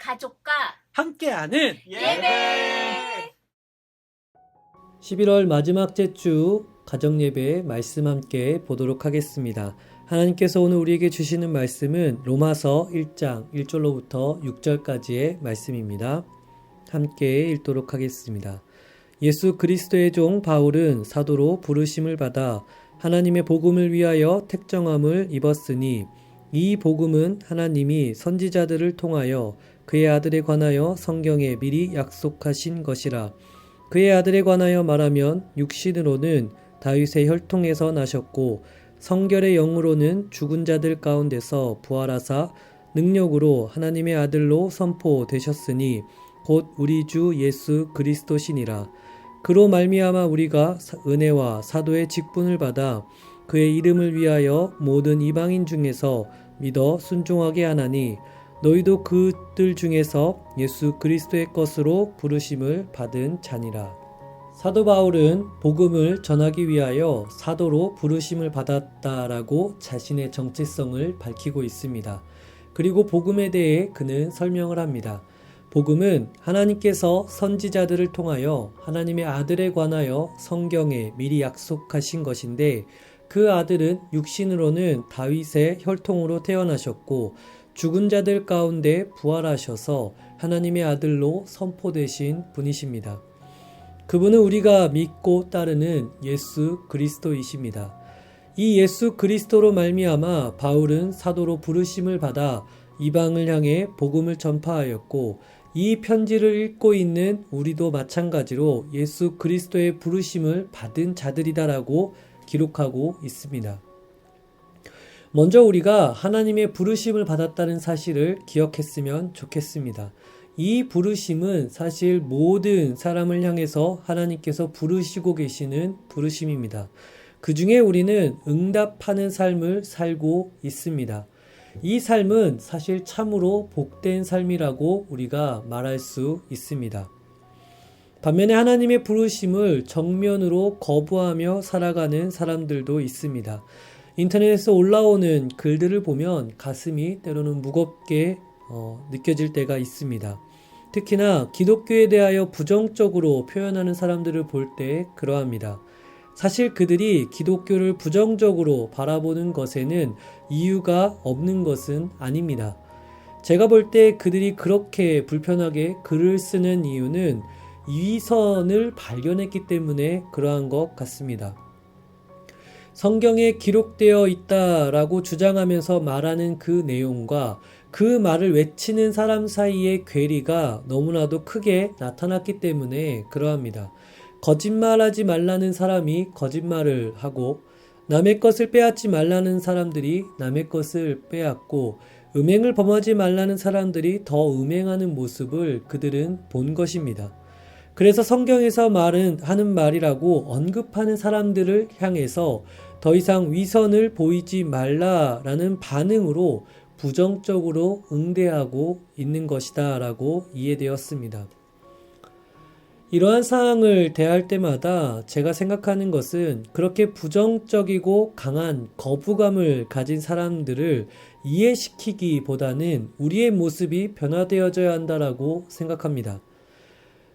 가족과 함께하는 예배. 11월 마지막 주 가정예배 말씀 함께 보도록 하겠습니다. 하나님께서 오늘 우리에게 주시는 말씀은 로마서 1장 1절로부터 6절까지의 말씀입니다. 함께 읽도록 하겠습니다. 예수 그리스도의 종 바울은 사도로 부르심을 받아 하나님의 복음을 위하여 택정함을 입었으니 이 복음은 하나님이 선지자들을 통하여 그의 아들에 관하여 성경에 미리 약속하신 것이라. 그의 아들에 관하여 말하면 육신으로는 다윗의 혈통에서 나셨고 성결의 영으로는 죽은 자들 가운데서 부활하사 능력으로 하나님의 아들로 선포되셨으니 곧 우리 주 예수 그리스도시니라. 그로 말미암아 우리가 은혜와 사도의 직분을 받아 그의 이름을 위하여 모든 이방인 중에서 믿어 순종하게 하나니 너희도 그들 중에서 예수 그리스도의 것으로 부르심을 받은 자니라. 사도 바울은 복음을 전하기 위하여 사도로 부르심을 받았다라고 자신의 정체성을 밝히고 있습니다. 그리고 복음에 대해 그는 설명을 합니다. 복음은 하나님께서 선지자들을 통하여 하나님의 아들에 관하여 성경에 미리 약속하신 것인데 그 아들은 육신으로는 다윗의 혈통으로 태어나셨고 죽은 자들 가운데 부활하셔서 하나님의 아들로 선포되신 분이십니다. 그분은 우리가 믿고 따르는 예수 그리스도이십니다. 이 예수 그리스도로 말미암아 바울은 사도로 부르심을 받아 이방을 향해 복음을 전파하였고 이 편지를 읽고 있는 우리도 마찬가지로 예수 그리스도의 부르심을 받은 자들이다라고 기록하고 있습니다. 먼저 우리가 하나님의 부르심을 받았다는 사실을 기억했으면 좋겠습니다. 이 부르심은 사실 모든 사람을 향해서 하나님께서 부르시고 계시는 부르심입니다. 그 중에 우리는 응답하는 삶을 살고 있습니다. 이 삶은 사실 참으로 복된 삶이라고 우리가 말할 수 있습니다. 반면에 하나님의 부르심을 정면으로 거부하며 살아가는 사람들도 있습니다. 인터넷에서 올라오는 글들을 보면 가슴이 때로는 무겁게 느껴질 때가 있습니다. 특히나 기독교에 대하여 부정적으로 표현하는 사람들을 볼 때 그러합니다. 사실 그들이 기독교를 부정적으로 바라보는 것에는 이유가 없는 것은 아닙니다. 제가 볼 때 그들이 그렇게 불편하게 글을 쓰는 이유는 위선을 발견했기 때문에 그러한 것 같습니다. 성경에 기록되어 있다라고 주장하면서 말하는 그 내용과 그 말을 외치는 사람 사이의 괴리가 너무나도 크게 나타났기 때문에 그러합니다. 거짓말하지 말라는 사람이 거짓말을 하고 남의 것을 빼앗지 말라는 사람들이 남의 것을 빼앗고 음행을 범하지 말라는 사람들이 더 음행하는 모습을 그들은 본 것입니다. 그래서 성경에서 하는 말이라고 언급하는 사람들을 향해서 더 이상 위선을 보이지 말라라는 반응으로 부정적으로 응대하고 있는 것이다 라고 이해되었습니다. 이러한 상황을 대할 때마다 제가 생각하는 것은 그렇게 부정적이고 강한 거부감을 가진 사람들을 이해시키기보다는 우리의 모습이 변화되어져야 한다라고 생각합니다.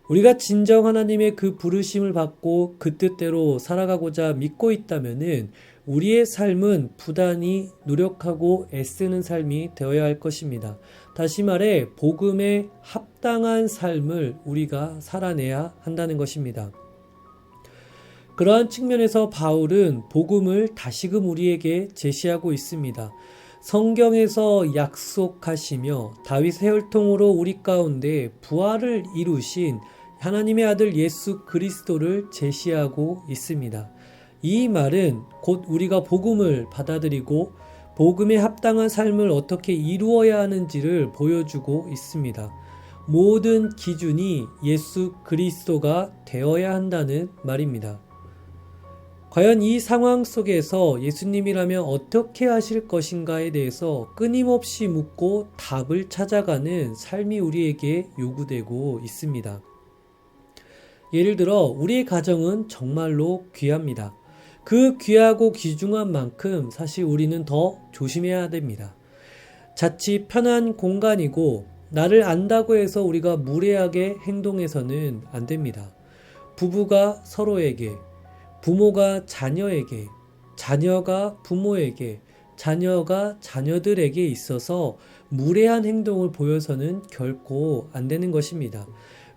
우리가 진정 하나님의 그 부르심을 받고 그 뜻대로 살아가고자 믿고 있다면은 우리의 삶은 부단히 노력하고 애쓰는 삶이 되어야 할 것입니다. 다시 말해 복음에 합당한 삶을 우리가 살아내야 한다는 것입니다. 그러한 측면에서 바울은 복음을 다시금 우리에게 제시하고 있습니다. 성경에서 약속하시며 다윗의 혈통으로 우리 가운데 부활을 이루신 하나님의 아들 예수 그리스도를 제시하고 있습니다. 이 말은 곧 우리가 복음을 받아들이고 복음에 합당한 삶을 어떻게 이루어야 하는지를 보여주고 있습니다. 모든 기준이 예수 그리스도가 되어야 한다는 말입니다. 과연 이 상황 속에서 예수님이라면 어떻게 하실 것인가에 대해서 끊임없이 묻고 답을 찾아가는 삶이 우리에게 요구되고 있습니다. 예를 들어 우리의 가정은 정말로 귀합니다. 그 귀하고 귀중한 만큼 사실 우리는 더 조심해야 됩니다. 자칫 편한 공간이고 나를 안다고 해서 우리가 무례하게 행동해서는 안 됩니다. 부부가 서로에게, 부모가 자녀에게, 자녀가 부모에게, 자녀가 자녀들에게 있어서 무례한 행동을 보여서는 결코 안 되는 것입니다.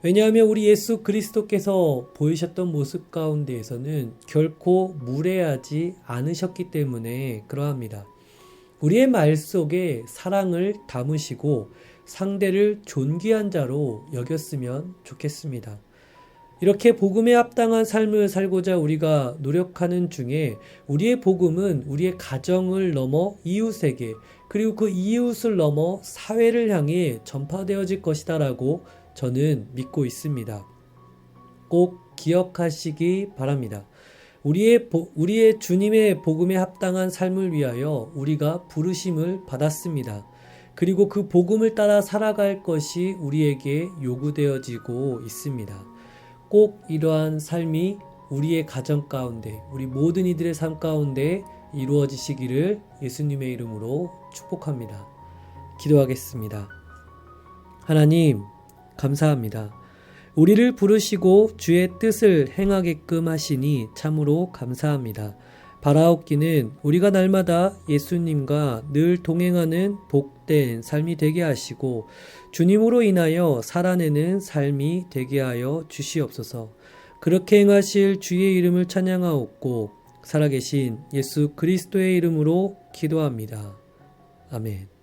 왜냐하면 우리 예수 그리스도께서 보이셨던 모습 가운데에서는 결코 무례하지 않으셨기 때문에 그러합니다. 우리의 말 속에 사랑을 담으시고 상대를 존귀한 자로 여겼으면 좋겠습니다. 이렇게 복음에 합당한 삶을 살고자 우리가 노력하는 중에 우리의 복음은 우리의 가정을 넘어 이웃에게, 그리고 그 이웃을 넘어 사회를 향해 전파되어질 것이다라고 저는 믿고 있습니다. 꼭 기억하시기 바랍니다. 우리의 주님의 복음에 합당한 삶을 위하여 우리가 부르심을 받았습니다. 그리고 그 복음을 따라 살아갈 것이 우리에게 요구되어지고 있습니다. 꼭 이러한 삶이 우리의 가정 가운데, 우리 모든 이들의 삶 가운데 이루어지시기를 예수님의 이름으로 축복합니다. 기도하겠습니다. 하나님, 감사합니다. 우리를 부르시고 주의 뜻을 행하게끔 하시니 참으로 감사합니다. 바라옵기는 우리가 날마다 예수님과 늘 동행하는 복된 삶이 되게 하시고 주님으로 인하여 살아내는 삶이 되게 하여 주시옵소서. 그렇게 행하실 주의 이름을 찬양하옵고 살아계신 예수 그리스도의 이름으로 기도합니다. 아멘.